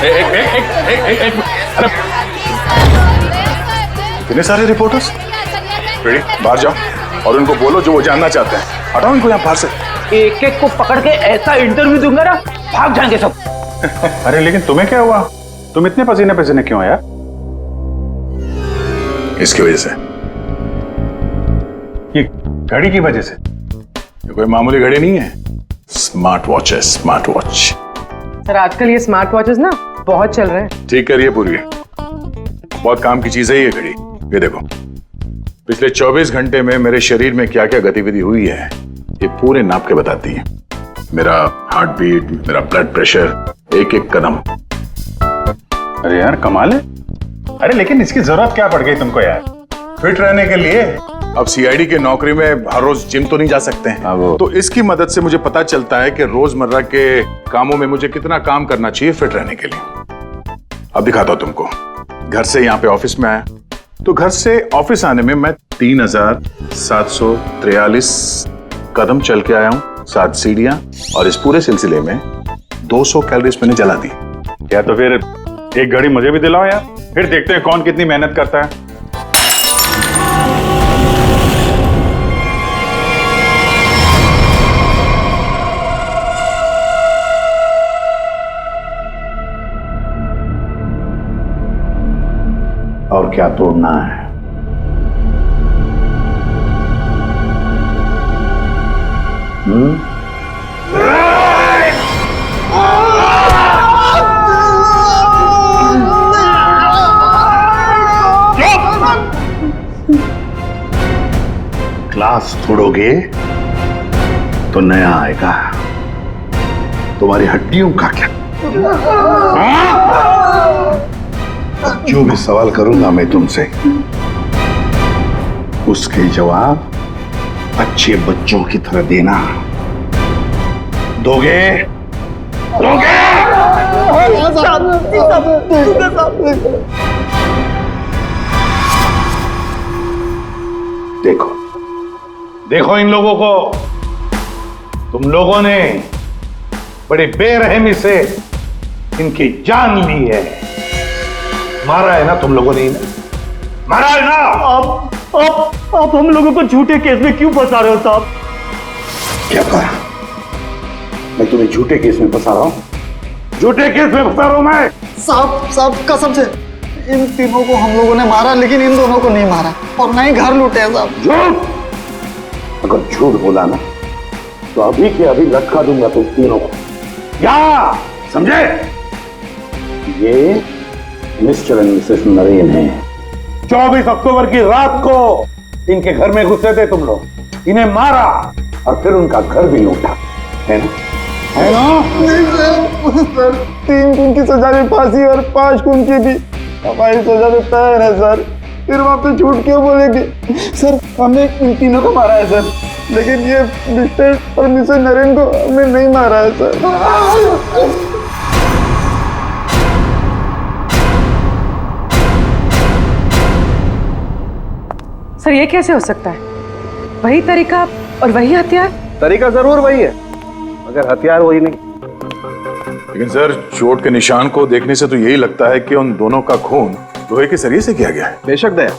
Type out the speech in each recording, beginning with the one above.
अरे इतने सारे रिपोर्टर्स, बाहर जाओ और उनको बोलो जो वो जानना चाहते हैं। हटाओ इनको यहाँ बाहर से। एक एक को पकड़ के ऐसा इंटरव्यू दूंगा ना, भाग जाएंगे सब। अरे लेकिन तुम्हें क्या हुआ? तुम इतने पसीने पसीने क्यों यार? इसकी वजह से, ये घड़ी की वजह से। ये कोई मामूली घड़ी नहीं है, स्मार्ट वॉच है, स्मार्ट वॉच। सर आजकल ये स्मार्ट वॉचेस ना बहुत चल रहे हैं। ठीक करिए पूरी, बहुत काम की चीज है ये घड़ी। ये देखो, पिछले 24 घंटे में मेरे शरीर में क्या क्या गतिविधि हुई है ये पूरे नाप के बताती है। मेरा हार्ट बीट, मेरा ब्लड प्रेशर, एक एक कदम। अरे यार कमाल है। अरे लेकिन इसकी जरूरत क्या पड़ गई तुमको यार? फिट रहने के लिए। अब सीआईडी की नौकरी में हर रोज जिम तो नहीं जा सकते हैं, तो इसकी मदद से मुझे पता चलता है कि रोजमर्रा के कामों में मुझे कितना काम करना चाहिए फिट रहने के लिए। अब दिखाता हूं तुमको। घर से यहाँ पे ऑफिस में आया, तो घर से ऑफिस आने में मैं 3743 कदम चल के आया हूँ, 7 सीढ़ियां, और इस पूरे सिलसिले में 200 कैलोरीज मैंने जला दी। या तो फिर एक घड़ी मुझे भी दिलाओ यार, फिर देखते हैं कौन कितनी मेहनत करता है। और क्या तोड़ना है? ग्लास तोड़ोगे तो नया आएगा, तुम्हारी हड्डियों का क्या? जो भी सवाल करूंगा मैं तुमसे, उसके जवाब अच्छे बच्चों की तरह देना। दोगे? दोगे? देखो देखो इन लोगों को, तुम लोगों ने बड़ी बेरहमी से इनकी जान ली है। मारा है ना तुम लोगों ने इन्हें? मारा है ना? आप हम लोगों को झूठे केस में क्यों फंसा रहे हो साहब? क्या कहा? मैं तुम्हें झूठे केस में फंसा रहा हूं? झूठे केस में फंसा रहा हूं मैं? साहब कसम से इन तीनों को हम लोगों ने मारा, लेकिन इन दोनों को नहीं मारा और ना ही घर लूटे हैं साहब। झूठ! अगर झूठ बोला ना तो अभी के अभी लटका दूंगा तुम तीनों को। क्या समझे? ये मिस्टर एंड मिसेस नरेन है। 24 अक्टूबर की रात को इनके घर में घुसे थे तुम लोग, इन्हें मारा और फिर उनका घर भी लूटा, है ना? है ना? नहीं सर 3 खून की सजा में फांसी और 5 खून की भी हमारी सजा में तय है सर। फिर वहां पे झूठ क्यों बोलेंगे सर? हमने इन तीनों को मारा है सर, लेकिन ये मिस्टर और मिसेस नरेन को हमने नहीं मारा है सर। सर ये कैसे हो सकता है? वही तरीका और वही हथियार? तरीका जरूर वही है, मगर हथियार वही नहीं। लेकिन सर चोट के निशान को देखने से तो यही लगता है कि उन दोनों का खून लोहे के सरिये से किया गया है। बेशक दया,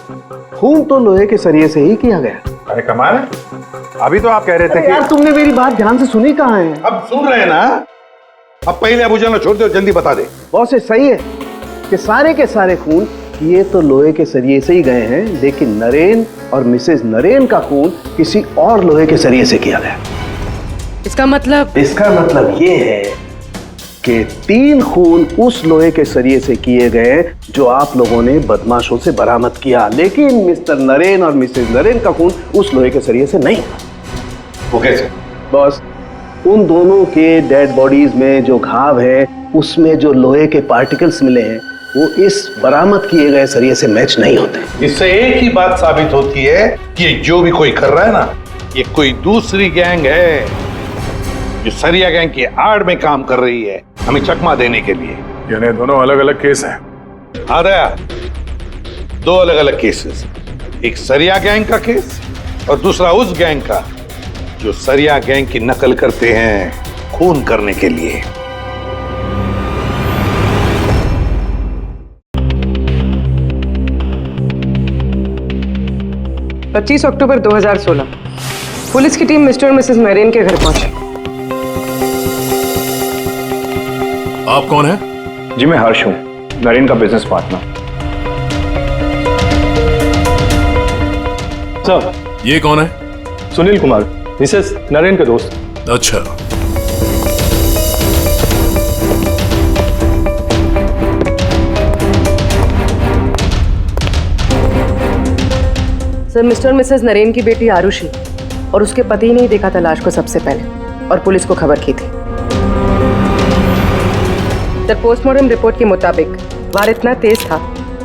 खून तो लोहे के सरिये से ही किया गया। अरे कमाल है। अभी तो आप कह रहे थे कि यार तुमने मेरी बात ध्यान से सुनी कहाँ है? अब सुन रहे हैं ना? अब पहले अबू जान छोड़ दो, जल्दी बता दे। बहुत से सही है कि सारे के सारे खून ये तो लोहे के सरिये से ही गए हैं, लेकिन नरेन और मिसेस नरेन का खून किसी और लोहे के सरिये से किया गया। इसका मतलब ये है कि 3 खून उस लोहे के सरिये से किए गए जो आप लोगों ने बदमाशों से बरामद किया, लेकिन मिस्टर नरेन और मिसेस नरेन का खून उस लोहे के सरिये से नहीं। वो कैसे? बस उन दोनों के डेड बॉडीज में जो घाव है उसमें जो लोहे के पार्टिकल्स मिले हैं वो इस बरामद किए गए सरिये से मैच नहीं होते। इससे एक ही बात साबित होती है कि जो भी कोई कर रहा है ना, ये कोई दूसरी गैंग है जो सरिया गैंग की आड़ में काम कर रही है हमें चकमा देने के लिए। यानी दोनों अलग अलग केस हैं? हाँ दया, 2 अलग अलग केसेस। एक सरिया गैंग का केस और दूसरा उस गैंग का जो सरिया गैंग की नकल करते हैं खून करने के लिए। 25 अक्टूबर 2016 पुलिस की टीम मिस्टर और मिसेस नरेन के घर पहुंची। आप कौन है? जी मैं हर्ष हूँ, नरेन का बिजनेस पार्टनर। सर ये कौन है? सुनील कुमार, मिसेस नरेन के दोस्त। अच्छा, सर, मिस्टर और मिसेस नरेन की बेटी आरुषि और उसके पति ने ही देखा था लाश को सबसे पहले और पुलिस को खबर की थी। सर, पोस्टमार्टम रिपोर्ट के मुताबिक वार इतना तेज था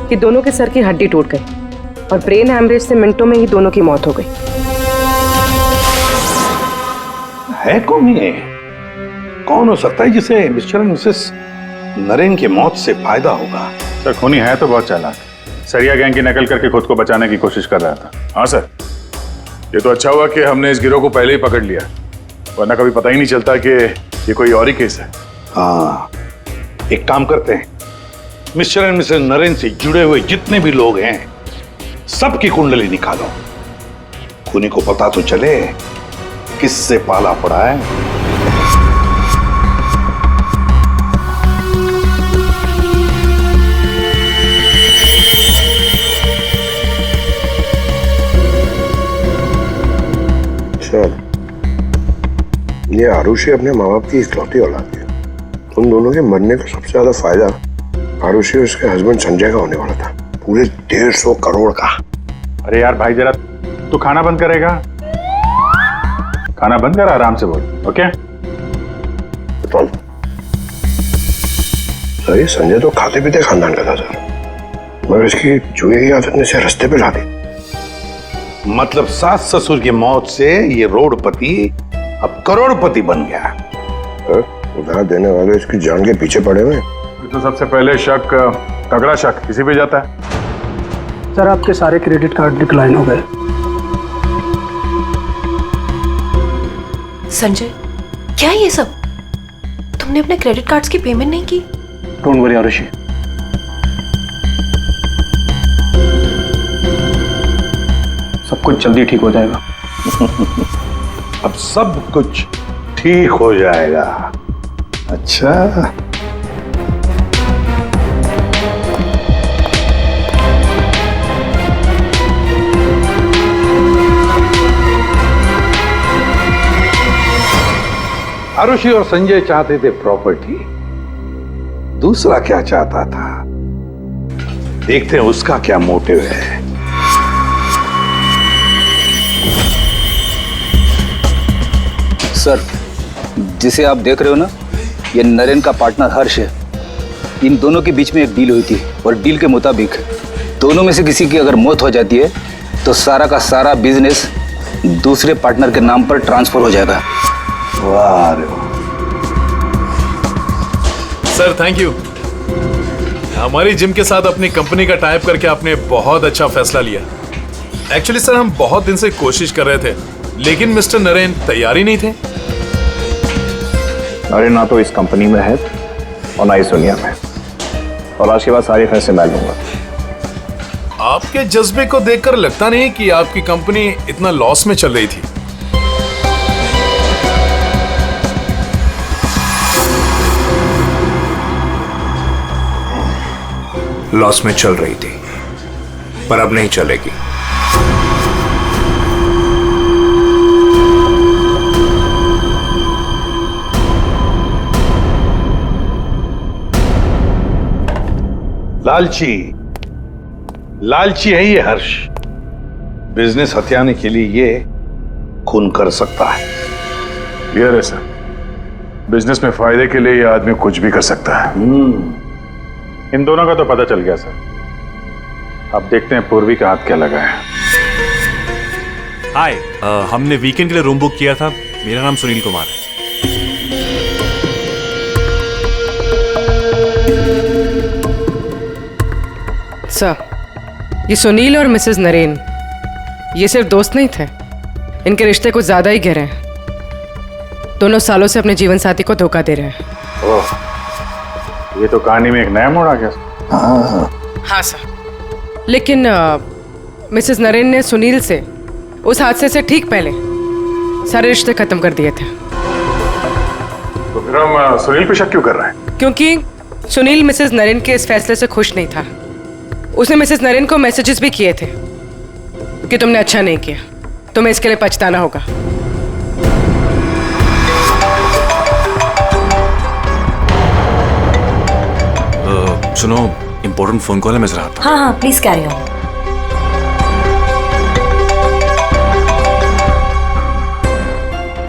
कि दोनों के सर की हड्डी टूट गई और ब्रेन हैमरेज से मिनटों में ही दोनों की मौत हो गई। है कौन ये? कौन हो सकता है जिसे मिस्टर और मिसेस नरेन की मौत से फायदा होगा? सर खूनी है तो बहुत चालाक, सरिया गैंग की नकल करके खुद को बचाने की कोशिश कर रहा था। हाँ सर, ये तो अच्छा हुआ कि हमने इस गिरोह को पहले ही पकड़ लिया, वरना कभी पता ही नहीं चलता कि ये कोई और ही केस है। हाँ, एक काम करते हैं, मिस्टर एंड मिसेस नरेन से जुड़े हुए जितने भी लोग हैं सबकी कुंडली निकालो, खूनी को पता तो चले किससे पाला पड़ा है। सर, ये आरुषि अपने माँ बाप की इकलौती औलाद है। उन दोनों के मरने का सबसे ज्यादा फायदा आरुषि और उसके हस्बैंड संजय का होने वाला था, पूरे 150 करोड़ का। अरे यार भाई, जरा तू खाना बंद करेगा? खाना बंद कर, आराम से बोल, ओके? बताओ सर, ये संजय तो खाते पीते खानदान का था सर, मगर इसकी जुए की आदत ने से रास्ते पे ला दी। मतलब सास ससुर की मौत से ये रोडपति अब करोड़पति बन गया। उधार देने वाले इसकी जान के पीछे पड़े हुए। तो सबसे पहले शक, तगड़ा शक किसी पे जाता है। सर, आपके सारे क्रेडिट कार्ड डिक्लाइन हो गए। संजय, क्या ये सब? तुमने अपने क्रेडिट कार्ड्स की पेमेंट नहीं की? डोंट वरी आरुषि, सब कुछ जल्दी ठीक हो जाएगा। अब सब कुछ ठीक हो जाएगा। अच्छा, आरुषि और संजय चाहते थे प्रॉपर्टी, दूसरा क्या चाहता था, देखते हैं उसका क्या मोटिव है। सर, जिसे आप देख रहे हो ना, ये नरेन का पार्टनर हर्ष है। इन दोनों के बीच में एक डील हुई थी और डील के मुताबिक दोनों में से किसी की अगर मौत हो जाती है तो सारा का सारा बिजनेस दूसरे पार्टनर के नाम पर ट्रांसफर हो जाएगा। वाह रे वाह। सर थैंक यू, हमारी जिम के साथ अपनी कंपनी का टाइप करके आपने बहुत अच्छा फैसला लिया। एक्चुअली सर, हम बहुत दिन से कोशिश कर रहे थे, लेकिन मिस्टर नरेन तैयार ही नहीं थे। नरेन ना तो इस कंपनी में है और ना इस दुनिया में, और आज के बाद सारे फैसले मैं लूंगा। आपके जज्बे को देखकर लगता नहीं कि आपकी कंपनी इतना लॉस में चल रही थी। लॉस में चल रही थी, पर अब नहीं चलेगी। लालची है ये हर्ष। बिजनेस हथियाने के लिए ये खून कर सकता है। क्लियर है सर, बिजनेस में फायदे के लिए ये आदमी कुछ भी कर सकता है। इन दोनों का तो पता चल गया सर, अब देखते हैं पूर्वी का हाथ क्या लगा है। हाय, हमने वीकेंड के लिए रूम बुक किया था। मेरा नाम सुनील कुमार है। सर, ये सुनील और मिसेस नरेन ये सिर्फ दोस्त नहीं थे, इनके रिश्ते कुछ ज्यादा ही गहरे हैं। दोनों सालों से अपने जीवन साथी को धोखा दे रहे हैं। ओह, ये तो कहानी में एक नया मोड़ आ गया सर। हाँ सर, लेकिन मिसेस नरेन ने सुनील से उस हादसे से ठीक पहले सारे रिश्ते खत्म कर दिए थे। तो फिर हम सुनील पे शक क्यों कर रहे हैं? क्योंकि सुनील मिसेस नरेन के इस फैसले से खुश नहीं था। उसने मिसेस नरेन को मैसेजेस भी किए थे कि तुमने अच्छा नहीं किया, तुम्हें इसके लिए पछताना होगा। सुनो, इंपॉर्टेंट फोन कॉल है, मैं जरा आता हूं। हाँ हाँ please carry on.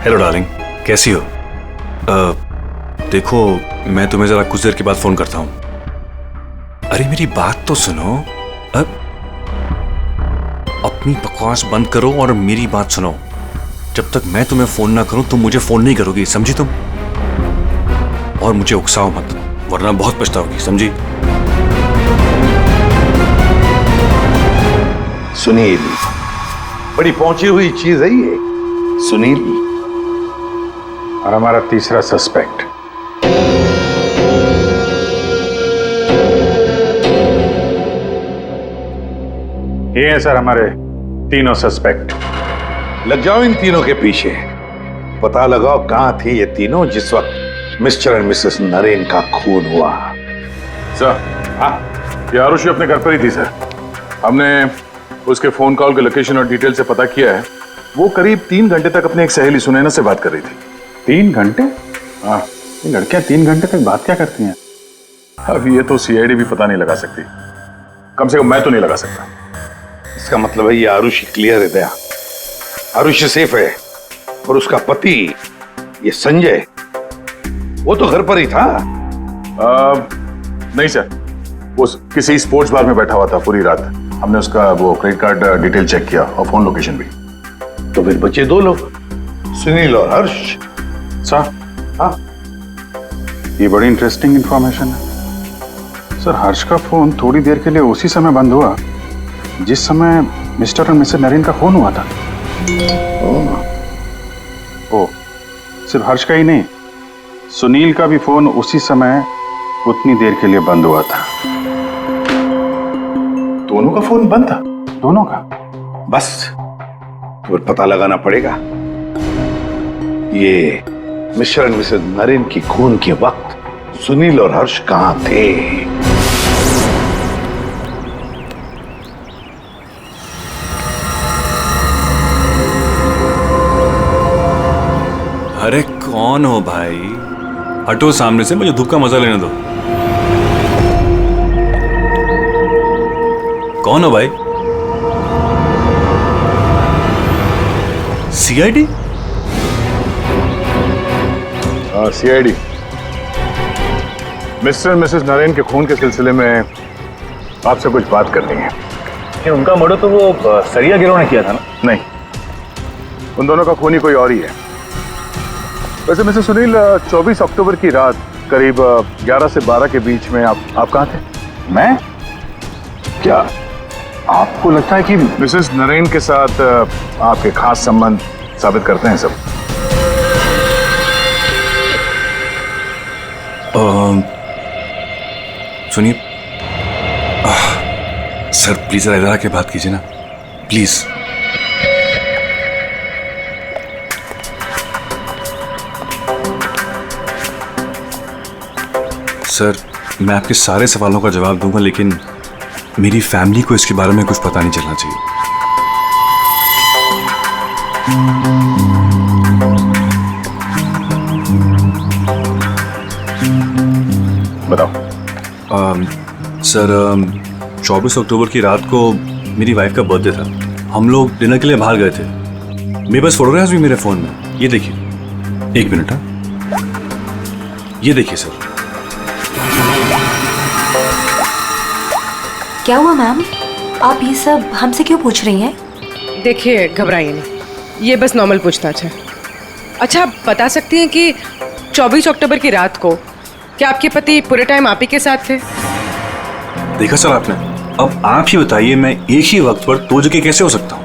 Hello darling, कैसी हो? देखो, मैं तुम्हें जरा कुछ देर के बाद फोन करता हूँ। अरे मेरी बात तो सुनो। अपनी बकवास बंद करो और मेरी बात सुनो। जब तक मैं तुम्हें फोन ना करूं तुम मुझे फोन नहीं करोगी, समझी तुम? और मुझे उकसाओ मत, वरना बहुत पछताओगी, समझी? सुनील, बड़ी पहुंची हुई चीज है ये। सुनील और हमारा तीसरा सस्पेक्ट। ये है सर हमारे तीनों सस्पेक्ट। लग जाओ इन तीनों के पीछे। पता लगाओ कहां थे ये तीनों जिस वक्त मिस्टर एंड मिसेस नरेन का खून हुआ। सर, हाँ, ये आरुषि अपने घर पर ही थी सर। हमने उसके फोन कॉल के लोकेशन और डिटेल से पता किया है। वो करीब 3 घंटे तक अपनी एक सहेली सुनैना से बात कर रही थी। 3 घंटे? हाँ, ये लड़कियां 3 घंटे तक बात क्या करती हैं? अब ये तो सीआईडी भी पता नहीं लगा सकती, कम से कम मैं तो नहीं लगा सकता। इसका मतलब है ये आरुषि क्लियर है दया। आरुषि सेफ है और उसका पति ये संजय वो तो घर पर ही था। नहीं सर, वो किसी स्पोर्ट्स बार में बैठा हुआ था पूरी रात। हमने उसका वो क्रेडिट कार्ड डिटेल चेक किया और फोन लोकेशन भी। तो फिर बचे 2 लोग, सुनील और हर्ष। सर, हाँ, ये बड़ी इंटरेस्टिंग इंफॉर्मेशन है। सर, हर्ष का फोन थोड़ी देर के लिए उसी समय बंद हुआ जिस समय मिस्टर और मिसेस नरेन का फोन हुआ था। ओ, सिर्फ हर्ष का ही नहीं, सुनील का भी फोन उसी समय उतनी देर के लिए बंद हुआ था। दोनों का फोन बंद था? दोनों का। बस तो पता लगाना पड़ेगा ये मिस्टर एंड मिसेस नरेन की खून के वक्त सुनील और हर्ष कहां थे। अरे कौन हो भाई? हटो सामने से, मुझे धूप का मजा लेने दो। कौन हो भाई? CID? CID. Mr and Mrs Naren के खून के सिलसिले में आपसे कुछ बात करनी है। उनका मर्डर तो वो सरिया गिरोह ने किया था ना? नहीं, उन दोनों का खूनी कोई और ही है। वैसे मिस्टर सुनील, 24 अक्टूबर की रात करीब 11 से 12 के बीच में आप कहाँ थे? मैं? क्या आपको लगता है कि मिसेस नरेन के साथ आपके खास संबंध साबित करते हैं सब? सुनिए सर, प्लीज इधर आके बात कीजिए ना, प्लीज। सर, मैं आपके सारे सवालों का जवाब दूंगा, लेकिन मेरी फैमिली को इसके बारे में कुछ पता नहीं चलना चाहिए। बताओ। सर, 24 अक्टूबर की रात को मेरी वाइफ का बर्थडे था। हम लोग डिनर के लिए बाहर गए थे। मेरे पास फोटोग्राफ्स भी मेरे फोन में, ये देखिए। 1 मिनट, ये देखिए सर। क्या हुआ मैम? आप ये सब हमसे क्यों पूछ रही हैं? देखिए, घबराइए नहीं, ये बस नॉर्मल पूछताछ है। अच्छा, आप बता सकती हैं कि 24 अक्टूबर की रात को क्या आपके पति पूरे टाइम आप ही के साथ थे? देखा सर आपने, अब आप ही बताइए, मैं एक ही वक्त पर 2 जगह कैसे हो सकता हूँ?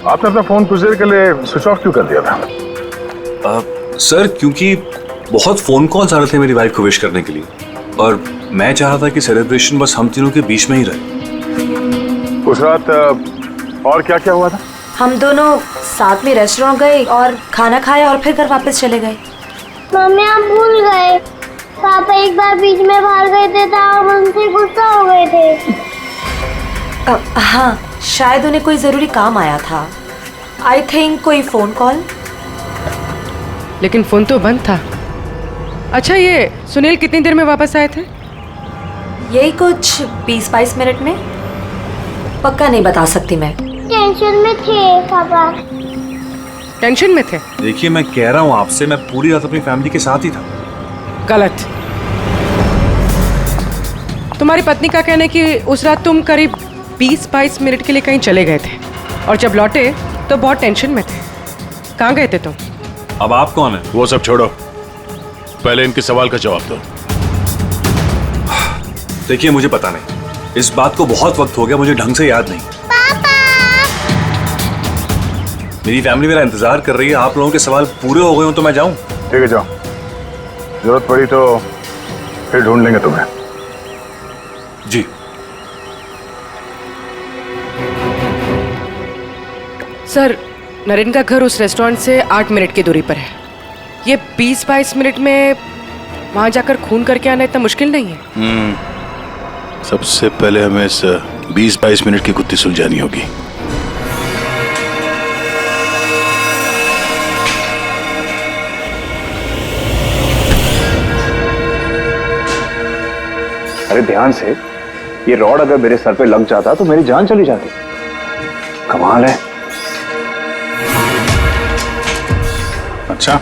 आपने अपना फोन कुछ देर के लिए स्विच ऑफ क्यों कर दिया था? सर, क्योंकि बहुत फोन कॉल्स आ रहे थे मेरी वाइफ को विश करने के लिए, और मैं चाह रहा था कि सेलिब्रेशन बस हम तीनों के बीच में ही रहे। उस रात और क्या क्या हुआ था? हम दोनों साथ में रेस्टोरेंट गए और खाना खाया और फिर घर वापस चले गए। मम्मी आप भूल गए, पापा एक बार बीच में बाहर गए थे तो आप उनसे गुस्सा हो गए थे। हाँ, शायद उन्हें कोई जरूरी काम आया था। आई थिंक कोई फोन कॉल। लेकिन फोन तो बंद था। अच्छा, ये सुनील कितनी देर में वापस आए थे? यही कुछ 20-22 मिनट में। पक्का नहीं बता सकती मैं। टेंशन में थे पापा। टेंशन में थे? देखिए, मैं कह रहा हूँ आपसे, मैं पूरी रात अपनी फैमिली के साथ ही था। गलत। तुम्हारी पत्नी का कहना है कि उस रात तुम करीब 20-22 मिनट के लिए कहीं चले गए थे और जब लौटे तो बहुत टेंशन में थे। कहाँ गए थे तुम? अब आप कौन है? वो सब छोड़ो, पहले इनके सवाल का जवाब दो। देखिए, मुझे पता नहीं, इस बात को बहुत वक्त हो गया, मुझे ढंग से याद नहीं। पापा! मेरी फैमिली मेरा इंतजार कर रही है। आप लोगों के सवाल पूरे हो गए हो तो मैं जाऊं? ठीक है, जाओ। जरूरत पड़ी तो फिर ढूंढ लेंगे तुम्हें। जी। सर, नरेन का घर उस रेस्टोरेंट से 8 मिनट की दूरी पर है। ये 20-22 मिनट में वहां जाकर खून करके आना इतना मुश्किल नहीं है। सबसे पहले हमें इस 20-22 मिनट की गुत्थी सुलझानी होगी। अरे ध्यान से, ये रॉड अगर मेरे सर पे लग जाता तो मेरी जान चली जाती। कमाल है। अच्छा,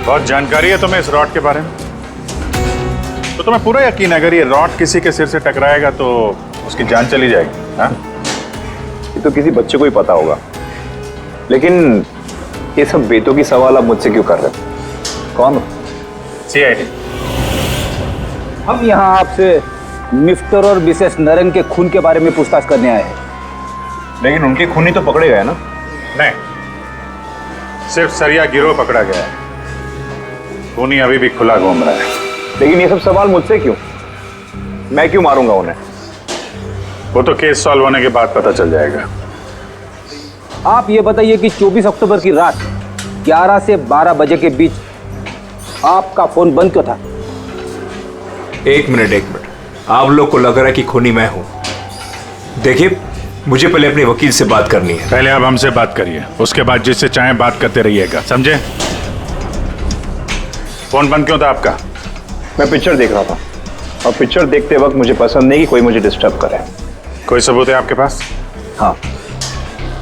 बहुत जानकारी है तुम्हें इस रॉड के बारे में। तो तुम्हें पूरा यकीन है अगर ये रॉड किसी के सिर से टकराएगा तो उसकी जान चली जाएगी? हाँ? ये तो किसी बच्चे को ही पता होगा, लेकिन ये सब बेतुकी सवाल आप मुझसे क्यों कर रहे हो? कौन हो? CID। हम यहाँ आपसे मिस्टर और मिसेस नरेन के खून के बारे में पूछताछ करने आए हैं। लेकिन उनके खूनी तो पकड़े गए ना? नहीं, सिर्फ सरिया गिरोह पकड़ा गया है। खूनी अभी भी खुला घूम रहा है। लेकिन ये सब सवाल मुझसे क्यों? मैं क्यों मारूंगा उन्हें? वो तो केस सॉल्व होने के बाद पता चल जाएगा। आप ये बताइए कि 24 अक्टूबर की रात 11 से 12 बजे के बीच आपका फोन बंद क्यों था? एक मिनट, आप लोग को लग रहा है कि खूनी मैं हूं। देखिए, मुझे पहले अपने वकील से बात करनी है। पहले आप हमसे बात करिए, उसके बाद जिससे चाहें बात करते रहिएगा, समझे? फोन बंद क्यों था आपका? मैं पिक्चर देख रहा था और पिक्चर देखते वक्त मुझे पसंद नहीं कि कोई मुझे डिस्टर्ब करे। कोई सबूत है आपके पास? हाँ,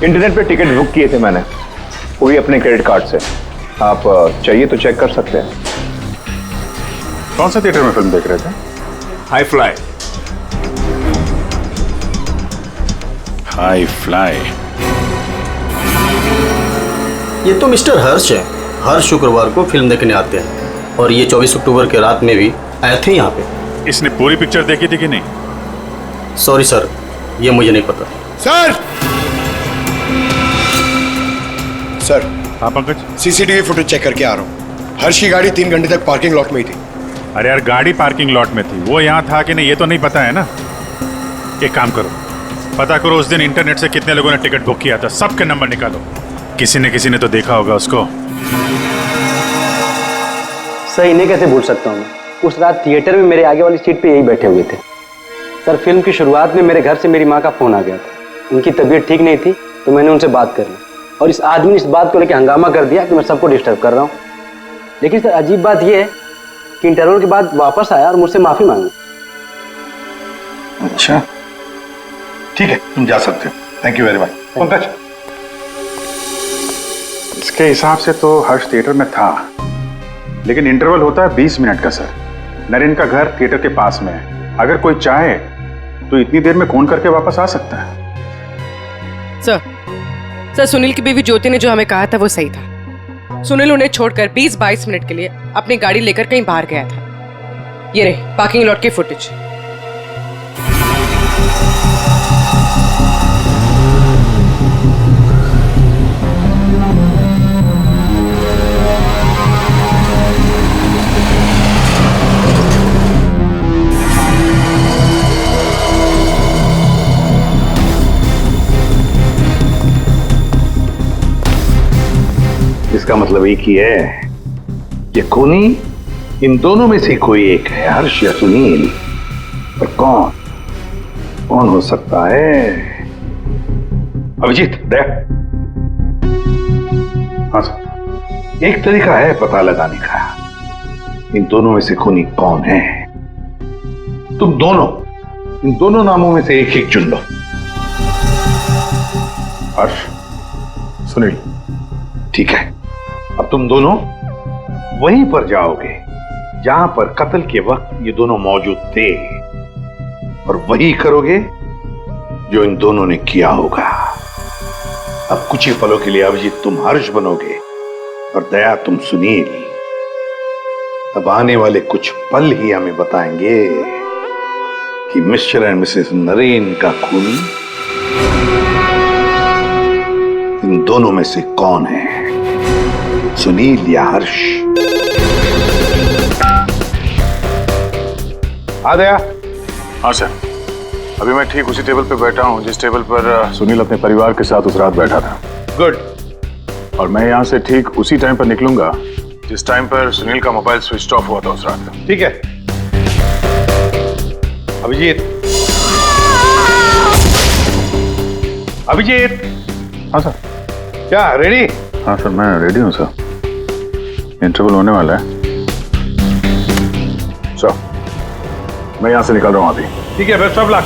इंटरनेट पे टिकट बुक किए थे मैंने, वो भी अपने क्रेडिट कार्ड से। आप चाहिए तो चेक कर सकते हैं। कौन सा थिएटर में फिल्म देख रहे थे? High fly. High fly. ये तो मिस्टर हर्ष है, हर शुक्रवार को फिल्म देखने आते हैं और ये 24 अक्टूबर के रात में भी आए थे यहाँ पे। इसने पूरी पिक्चर देखी थी कि नहीं? सॉरी सर, ये मुझे नहीं पता। सर, हाँ पंकज, CCTV फुटेज चेक करके आ रहा हूँ। हर्ष की गाड़ी 3 घंटे तक पार्किंग लॉट में ही थी। अरे यार, गाड़ी पार्किंग लॉट में थी, वो यहाँ था कि नहीं ये तो नहीं पता है ना। एक काम करो, पता करो उस दिन इंटरनेट से कितने लोगों ने टिकट बुक किया था, सबके नंबर निकालो। किसी ने तो देखा होगा उसको। सर, इन्हें कैसे भूल सकता हूँ मैं? उस रात थिएटर में मेरे आगे वाली सीट पे यही बैठे हुए थे। सर, फिल्म की शुरुआत में मेरे घर से मेरी माँ का फोन आ गया था। उनकी तबीयत ठीक नहीं थी तो मैंने उनसे बात कर ली और इस आदमी ने इस बात को लेकर हंगामा कर दिया कि मैं सबको डिस्टर्ब कर रहा हूँ। लेकिन सर, अजीब बात यह है कि इंटरवल के बाद वापस आया और मुझसे माफी मांगी। अच्छा, ठीक है, तुम जा सकते हो। Thank you very much. Pankaj, इसके हिसाब से तो हर्ष थिएटर में था, लेकिन इंटरवल होता है 20 मिनट का सर। नरेन का घर थिएटर के पास में है, अगर कोई चाहे तो इतनी देर में खून करके वापस आ सकता है। सर, सुनील की बीवी ज्योति ने जो हमें कहा था वो सही था। सुनील उन्हें छोड़कर 20-22 मिनट के लिए अपनी गाड़ी लेकर कहीं बाहर गया था। ये रहे पार्किंग लॉट की फुटेज। इसका मतलब एक ही है कि खूनी इन दोनों में से कोई एक है, हर्ष या सुनील। पर कौन कौन हो सकता है? अभिजीत, दया। हाँ सर। एक तरीका है पता लगाने का, इन दोनों में से खूनी कौन है। तुम दोनों इन दोनों नामों में से एक एक चुन लो। हर्ष, सुनील। ठीक है, अब तुम दोनों वहीं पर जाओगे जहां पर कत्ल के वक्त ये दोनों मौजूद थे, और वही करोगे जो इन दोनों ने किया होगा। अब कुछ ही पलों के लिए अभिजीत तुम हर्ष बनोगे और दया तुम सुनील। अब आने वाले कुछ पल ही हमें बताएंगे कि मिस्टर एंड मिसेस नरेन का खूनी इन दोनों में से कौन है, सुनील या हर्ष। आ गया? हाँ सर, अभी मैं ठीक उसी टेबल पे बैठा हूँ जिस टेबल पर सुनील अपने परिवार के साथ उस रात बैठा था। गुड। और मैं यहाँ से ठीक उसी टाइम पर निकलूंगा जिस टाइम पर सुनील का मोबाइल स्विच ऑफ हुआ था उस रात। ठीक है अभिजीत। अभिजीत। हाँ सर। क्या रेडी? हाँ सर, मैं रेडी हूँ सर। इंटरवल होने वाला है सर। मैं यहाँ से निकल रहा हूँ अभी। ठीक है, बेस्ट ऑफ लक।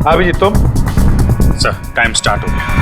अभिजीत तुम? सर, टाइम स्टार्ट हो गया।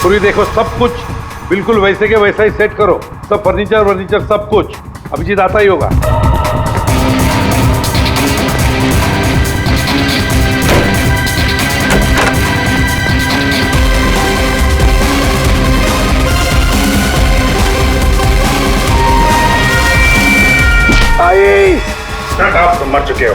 पूरी देखो, सब कुछ बिल्कुल वैसे के वैसा ही सेट करो। सब फर्नीचर सब कुछ। अभिजीत आता ही होगा। आई आप तो मर चुके हो।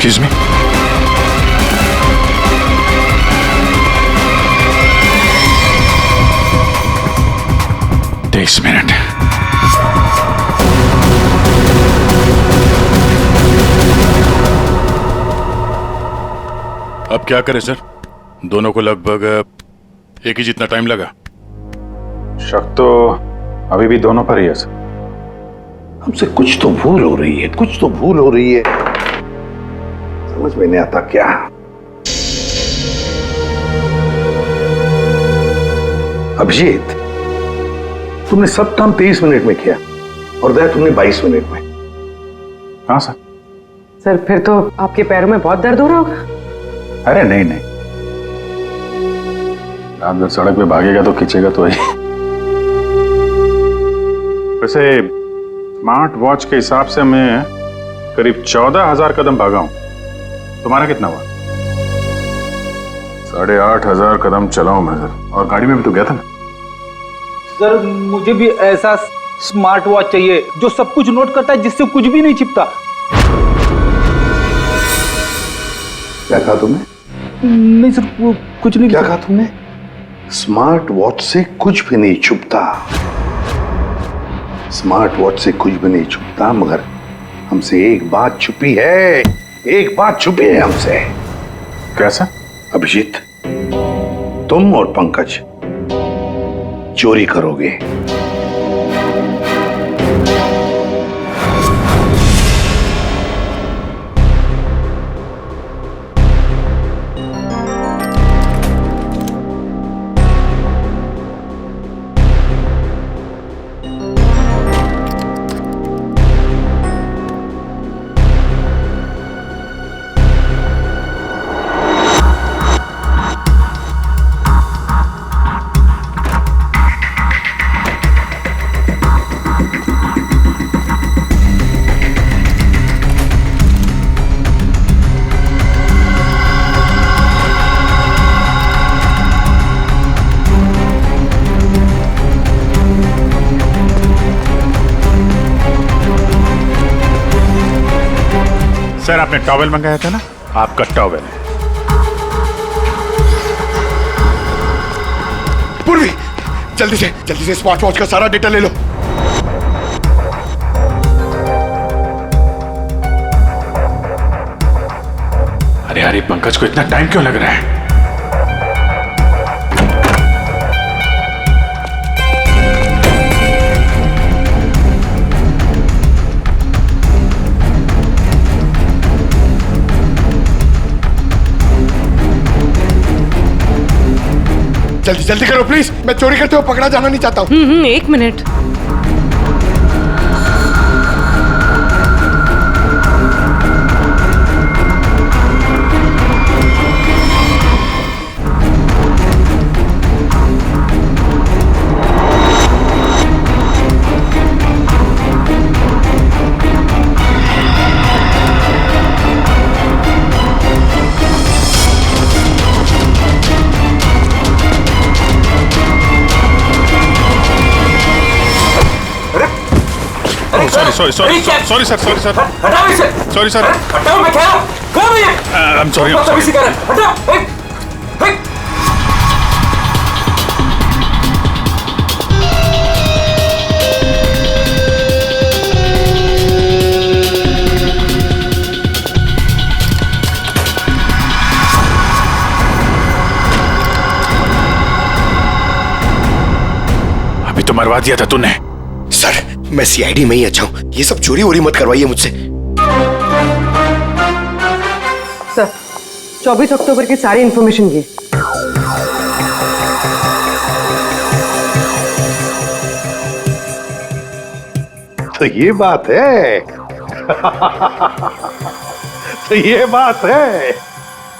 Excuse me? अब क्या करें सर? दोनों को लगभग एक ही जितना टाइम लगा। शक तो अभी भी दोनों पर ही है सर। हमसे कुछ तो भूल हो रही है, कुछ तो भूल हो रही है। समझ में नहीं आता क्या? अभिजीत, तुमने सब काम 23 मिनट में किया और दया तुमने 22 मिनट में। हाँ सर। सर फिर तो आपके पैरों में बहुत दर्द हो रहा होगा। अरे नहीं नहीं, रात भर सड़क पे भागेगा तो खींचेगा तो ही। वैसे स्मार्ट वॉच के हिसाब से मैं करीब 14,000 कदम भागा हूं। तुम्हारा कितना हुआ? 8,500 कदम चला हूं मैं सर। और गाड़ी में भी तो गया था ना सर। मुझे भी ऐसा स्मार्ट वॉच चाहिए जो सब कुछ नोट करता है, जिससे कुछ भी नहीं छिपता। क्या कहा तुमने? नहीं सर, वो कुछ नहीं। क्या कहा तुमने? स्मार्ट वॉच से कुछ भी नहीं छुपता। स्मार्ट वॉच से कुछ भी नहीं छुपता, मगर हमसे एक बात छुपी है। एक बात छुपी है हमसे। कैसा? अभिजीत, तुम और पंकज चोरी करोगे। सर आपने टॉवेल मंगाया था ना, आपका टॉवेल है। पूर्वी, जल्दी से स्मार्ट वॉच का सारा डेटा ले लो। अरे यार, ये पंकज को इतना टाइम क्यों लग रहा है? जल्दी करो प्लीज, मैं चोरी करते हुए पकड़ा जाना नहीं चाहता हूँ। 1 मिनट। Sorry sir. हटाओ इसे। Sorry sir. हटाओ, मैं कह रहा हूं। कौन है ये? I am sorry. हटाओ। अभी तो मरवा दिया था तूने। सर, मैं सीआईडी में ही अच्छा हूँ, ये सब चोरी वोरी मत करवाइए मुझसे। सर 24 अक्टूबर की सारी इंफॉर्मेशन ये। तो ये बात है। तो ये बात है।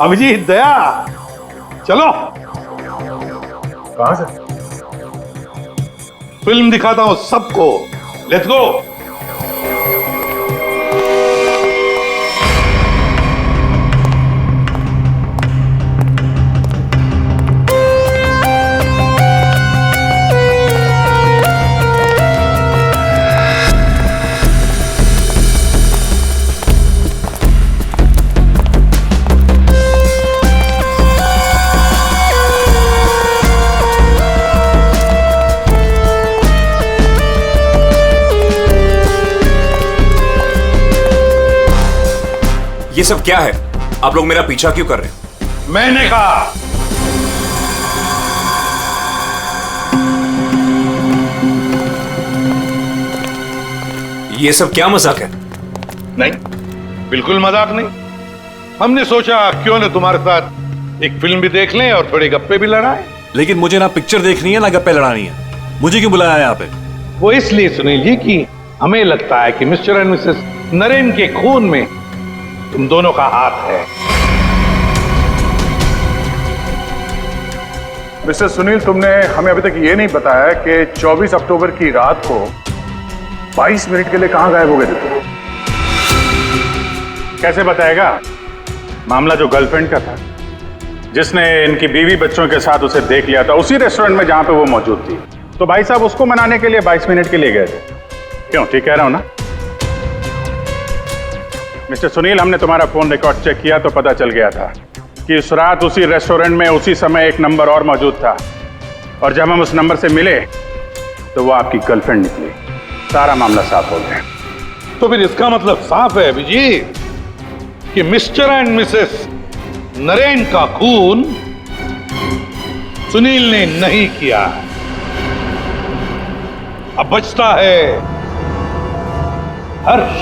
अभिजीत, दया, चलो। कहां से? फिल्म दिखाता हूं सबको। Let's go. ये सब क्या है? आप लोग मेरा पीछा क्यों कर रहे हैं? मैंने कहा। ये सब क्या मजाक है? नहीं, बिल्कुल मजाक नहीं। हमने सोचा क्यों न तुम्हारे साथ एक फिल्म भी देख लें और थोड़े गप्पे भी लड़ाएं। लेकिन मुझे ना पिक्चर देखनी है ना गप्पे लड़ानी है। मुझे क्यों बुलाया यहाँ पे? वो इसलिए सुनील जी कि हमें लगता है कि मिस्टर एंड मिसेस नरेन के खून में तुम दोनों का हाथ है। मिस्टर सुनील, तुमने हमें अभी तक ये नहीं बताया कि 24 अक्टूबर की रात को 22 मिनट के लिए कहां गायब हो गए थे तुम? कैसे बताएगा? मामला जो गर्लफ्रेंड का था, जिसने इनकी बीवी बच्चों के साथ उसे देख लिया था उसी रेस्टोरेंट में जहां पे वो मौजूद थी, तो भाई साहब उसको मनाने के लिए 22 मिनट के लिए गए थे। क्यों, ठीक कह रहा हूं ना? मिस्टर सुनील, हमने तुम्हारा फोन रिकॉर्ड चेक किया तो पता चल गया था कि उस रात उसी रेस्टोरेंट में उसी समय एक नंबर और मौजूद था, और जब हम उस नंबर से मिले तो वो आपकी गर्लफ्रेंड निकली। सारा मामला साफ हो गया। तो फिर इसका मतलब साफ है अभिजीत कि मिस्टर एंड मिसेस नरेन का खून सुनील ने नहीं किया। अब बचता है हर्ष।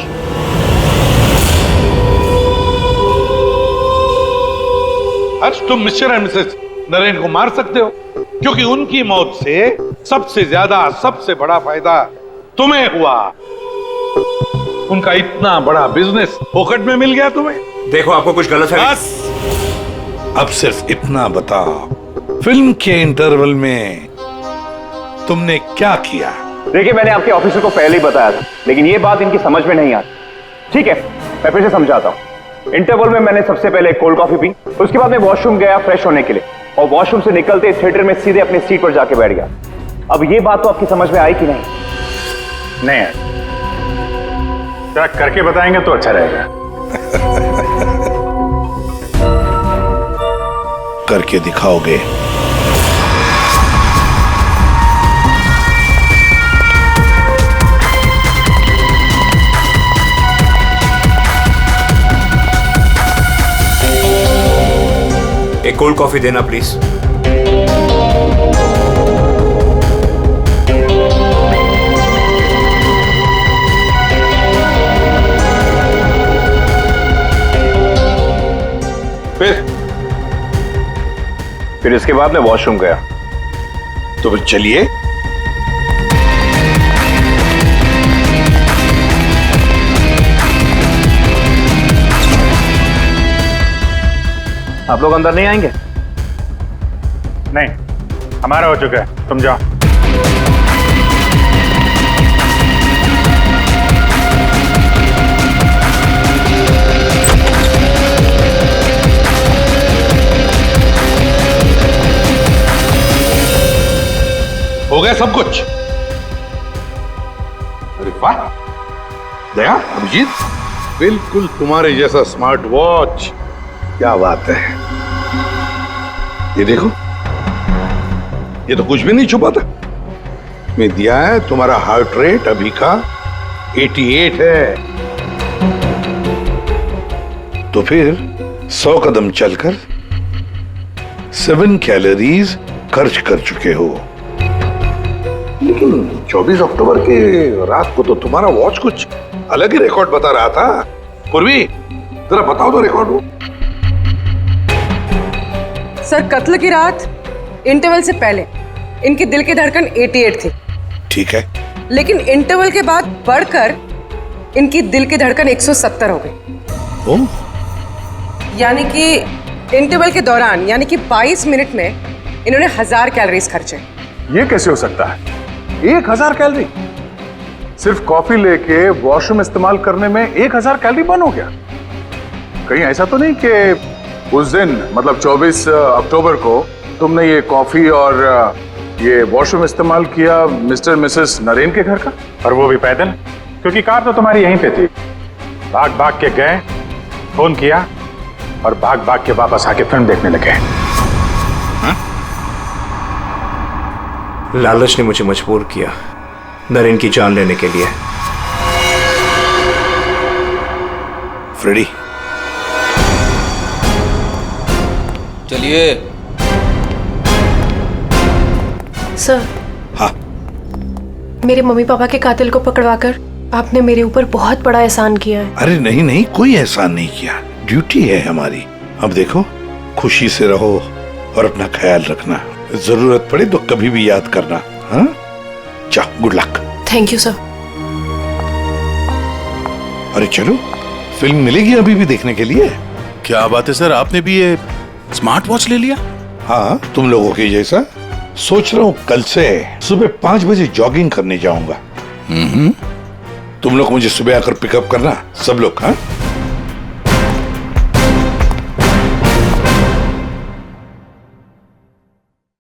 हर्ष, तुम मिस्टर एंड मिसेस नरेन को मार सकते हो क्योंकि उनकी मौत से सबसे ज्यादा, सबसे बड़ा फायदा तुम्हें हुआ। उनका इतना बड़ा बिजनेस फोकट में मिल गया तुम्हें। देखो, आपको कुछ गलत है। बस अब सिर्फ इतना बताओ, फिल्म के इंटरवल में तुमने क्या किया? देखिए, मैंने आपके ऑफिसर को पहले ही बताया था, लेकिन ये बात इनकी समझ में नहीं आती। ठीक है, मैं फिर से समझाता हूँ। इंटरवल में मैंने सबसे पहले कोल्ड कॉफी पी, उसके बाद मैं वॉशरूम गया फ्रेश होने के लिए, और वॉशरूम से निकलते थिएटर में सीधे अपनी सीट पर जाके बैठ गया। अब ये बात तो आपकी समझ में आई कि नहीं? नहीं, जरा करके बताएंगे तो अच्छा रहेगा। करके दिखाओगे? एक कोल्ड कॉफी देना प्लीज। फिर इसके बाद मैं वॉशरूम गया। तो फिर चलिए। आप लोग अंदर नहीं आएंगे? नहीं, हमारा हो चुका है, तुम जाओ। हो गया सब कुछ? अरे वाह दया, अभिजीत, बिल्कुल तुम्हारे जैसा स्मार्ट वॉच। क्या बात है। ये देखो, ये तो कुछ भी नहीं छुपा था। मैं दिया है तुम्हारा हार्ट रेट अभी का 88 है। तो फिर 100 कदम चलकर 7 कैलोरीज खर्च कर चुके हो। लेकिन 24 अक्टूबर के रात को तो तुम्हारा वॉच कुछ अलग ही रिकॉर्ड बता रहा था। पूर्वी, जरा बताओ तो रिकॉर्ड वो। सर, कत्ल की रात इंटरवल से पहले इनकी दिल की धड़कन 88 थी। ठीक है, लेकिन इंटरवल के बाद बढ़कर इनकी दिल की धड़कन 170 हो गई। यानी कि इंटरवल के दौरान, यानी कि 22 मिनट में इन्होंने 1000 कैलोरीज खर्चे। ये कैसे हो सकता है? 1000 कैलोरी? सिर्फ कॉफी लेके वॉशरूम इस्तेमाल करने में 1000 कैलोरी बर्न हो गया? कहीं ऐसा तो नहीं कि उस दिन, मतलब 24 अक्टूबर को तुमने ये कॉफी और ये वॉशरूम इस्तेमाल किया मिस्टर मिसेस नरेन के घर का, और वो भी पैदल? क्योंकि कार तो तुम्हारी यहीं पे थी। भाग भाग के गए, फोन किया और भाग भाग के वापस आके फिल्म देखने लगे। लालच ने मुझे मजबूर किया नरेन की जान लेने के लिए। फ्रेडी, चलिए। सर। हाँ। मेरे मम्मी पापा के कातिल को पकड़वाकर आपने मेरे ऊपर बहुत बड़ा एहसान किया है। अरे नहीं नहीं, कोई एहसान नहीं किया, ड्यूटी है हमारी। अब देखो, खुशी से रहो और अपना ख्याल रखना। जरूरत पड़े तो कभी भी याद करना। हाँ, जाओ, good luck. Thank you sir. अरे चलो, फिल्म मिलेगी अभी भी देखने के लिए। क्या बात है सर, आपने भी ये स्मार्ट वॉच ले लिया? हाँ, तुम लोगों के जैसा। सोच रहा हूँ कल से सुबह 5 बजे जॉगिंग करने जाऊंगा। तुम लोग मुझे सुबह आकर पिकअप करना, सब लोग। हाँ।